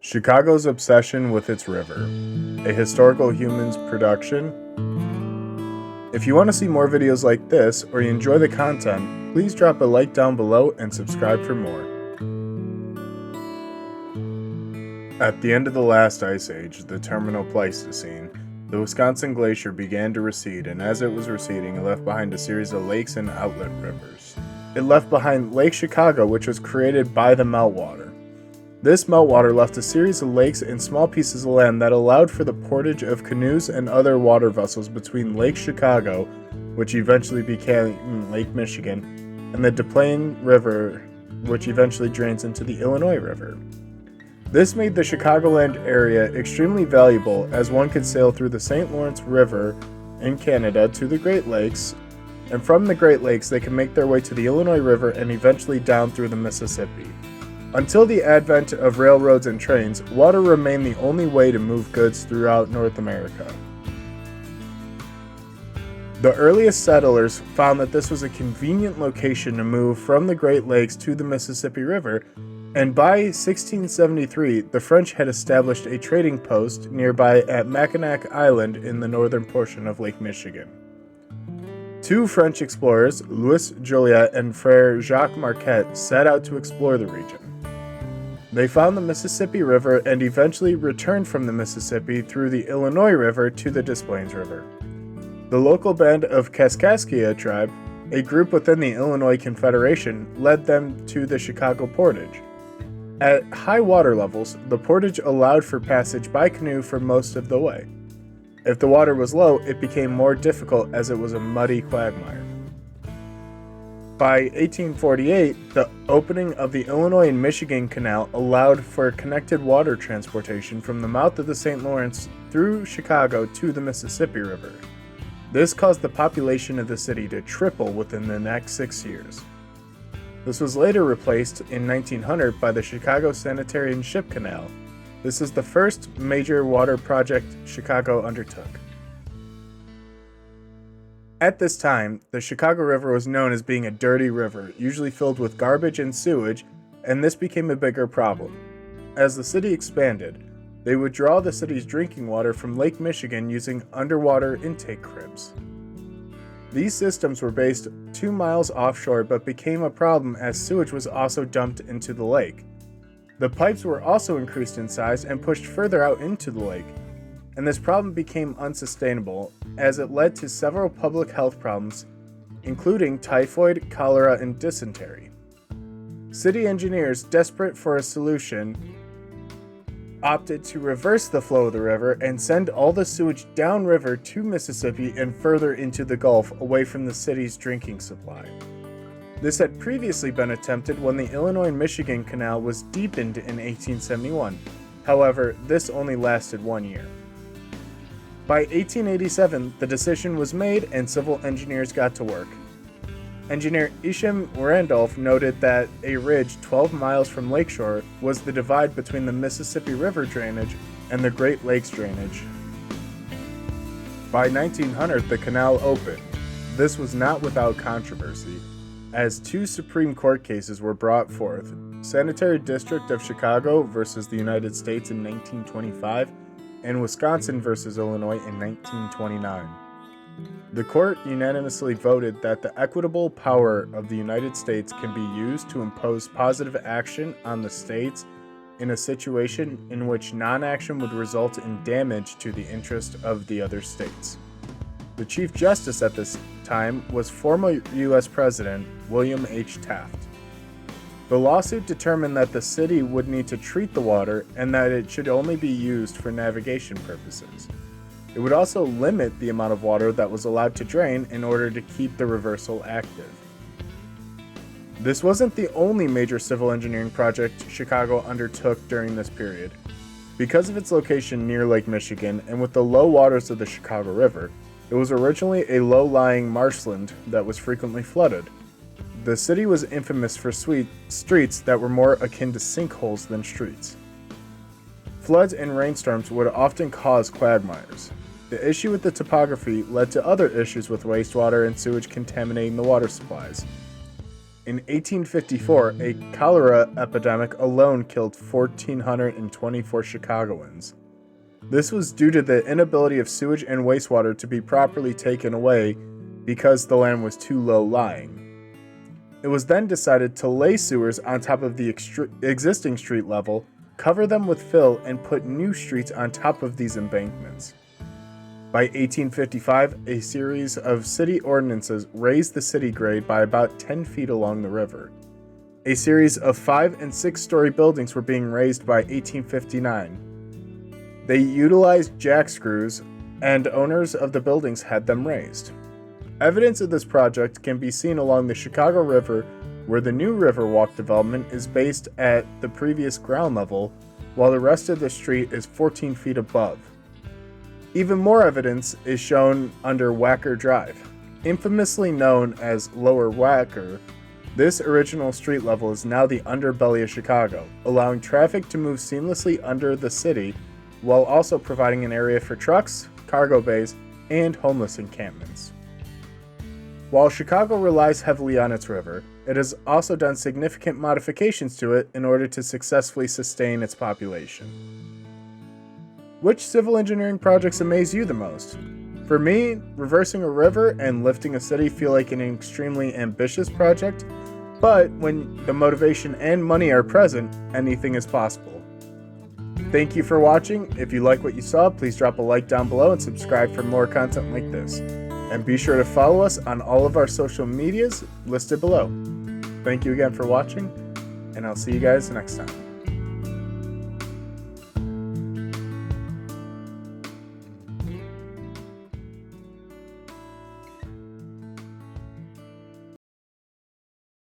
Chicago's obsession with its river, a historical humans production. If you want to see more videos like this or you enjoy the content, please drop a like down below and subscribe for more. At the end of the last ice age, the terminal Pleistocene, the Wisconsin Glacier began to recede, and as it was receding, it left behind a series of lakes and outlet rivers. It left behind Lake Chicago, which was created by the meltwater. This meltwater left a series of lakes and small pieces of land that allowed for the portage of canoes and other water vessels between Lake Chicago, which eventually became Lake Michigan, and the Des Plaines River, which eventually drains into the Illinois River. This made the Chicagoland area extremely valuable, as one could sail through the St. Lawrence River in Canada to the Great Lakes, and from the Great Lakes they could make their way to the Illinois River and eventually down through the Mississippi. Until the advent of railroads and trains, water remained the only way to move goods throughout North America. The earliest settlers found that this was a convenient location to move from the Great Lakes to the Mississippi River, and by 1673, the French had established a trading post nearby at Mackinac Island in the northern portion of Lake Michigan. Two French explorers, Louis Joliet and Frere Jacques Marquette, set out to explore the region. They found the Mississippi River and eventually returned from the Mississippi through the Illinois River to the Des Plaines River. The local band of Kaskaskia tribe, a group within the Illinois Confederation, led them to the Chicago Portage. At high water levels, the portage allowed for passage by canoe for most of the way. If the water was low, it became more difficult as it was a muddy quagmire. By 1848, the opening of the Illinois and Michigan Canal allowed for connected water transportation from the mouth of the St. Lawrence through Chicago to the Mississippi River. This caused the population of the city to triple within the next 6 years. This was later replaced in 1900 by the Chicago Sanitary and Ship Canal. This is the first major water project Chicago undertook. At this time, the Chicago River was known as being a dirty river, usually filled with garbage and sewage, and this became a bigger problem. As the city expanded, they would draw the city's drinking water from Lake Michigan using underwater intake cribs. These systems were based 2 miles offshore but became a problem as sewage was also dumped into the lake. The pipes were also increased in size and pushed further out into the lake, and this problem became unsustainable as it led to several public health problems, including typhoid, cholera, and dysentery. City engineers, desperate for a solution, opted to reverse the flow of the river and send all the sewage downriver to Mississippi and further into the Gulf, away from the city's drinking supply. This had previously been attempted when the Illinois and Michigan Canal was deepened in 1871. However, this only lasted 1 year. By 1887, the decision was made and civil engineers got to work. Engineer Isham Randolph noted that a ridge 12 miles from lakeshore was the divide between the Mississippi River drainage and the Great Lakes drainage. By 1900, the canal opened. This was not without controversy, as 2 Supreme Court cases were brought forth: Sanitary District of Chicago versus the United States in 1925, and Wisconsin versus Illinois in 1929. The court unanimously voted that the equitable power of the United States can be used to impose positive action on the states in a situation in which non-action would result in damage to the interest of the other states. The Chief Justice at this time was former U.S. President William H. Taft. The lawsuit determined that the city would need to treat the water and that it should only be used for navigation purposes. It would also limit the amount of water that was allowed to drain in order to keep the reversal active. This wasn't the only major civil engineering project Chicago undertook during this period. Because of its location near Lake Michigan and with the low waters of the Chicago River, it was originally a low-lying marshland that was frequently flooded. The city was infamous for streets that were more akin to sinkholes than streets. Floods and rainstorms would often cause quagmires. The issue with the topography led to other issues with wastewater and sewage contaminating the water supplies. In 1854, a cholera epidemic alone killed 1,424 Chicagoans. This was due to the inability of sewage and wastewater to be properly taken away because the land was too low-lying. It was then decided to lay sewers on top of the existing street level, cover them with fill, and put new streets on top of these embankments. By 1855, a series of city ordinances raised the city grade by about 10 feet along the river. A series of 5- and 6-story buildings were being raised by 1859. They utilized jack screws, and owners of the buildings had them raised. Evidence of this project can be seen along the Chicago River, where the new Riverwalk development is based at the previous ground level, while the rest of the street is 14 feet above. Even more evidence is shown under Wacker Drive. Infamously known as Lower Wacker, this original street level is now the underbelly of Chicago, allowing traffic to move seamlessly under the city, while also providing an area for trucks, cargo bays, and homeless encampments. While Chicago relies heavily on its river, it has also done significant modifications to it in order to successfully sustain its population. Which civil engineering projects amaze you the most? For me, reversing a river and lifting a city feel like an extremely ambitious project, but when the motivation and money are present, anything is possible. Thank you for watching. If you like what you saw, please drop a like down below and subscribe for more content like this. And be sure to follow us on all of our social medias listed below. Thank you again for watching, and I'll see you guys next time.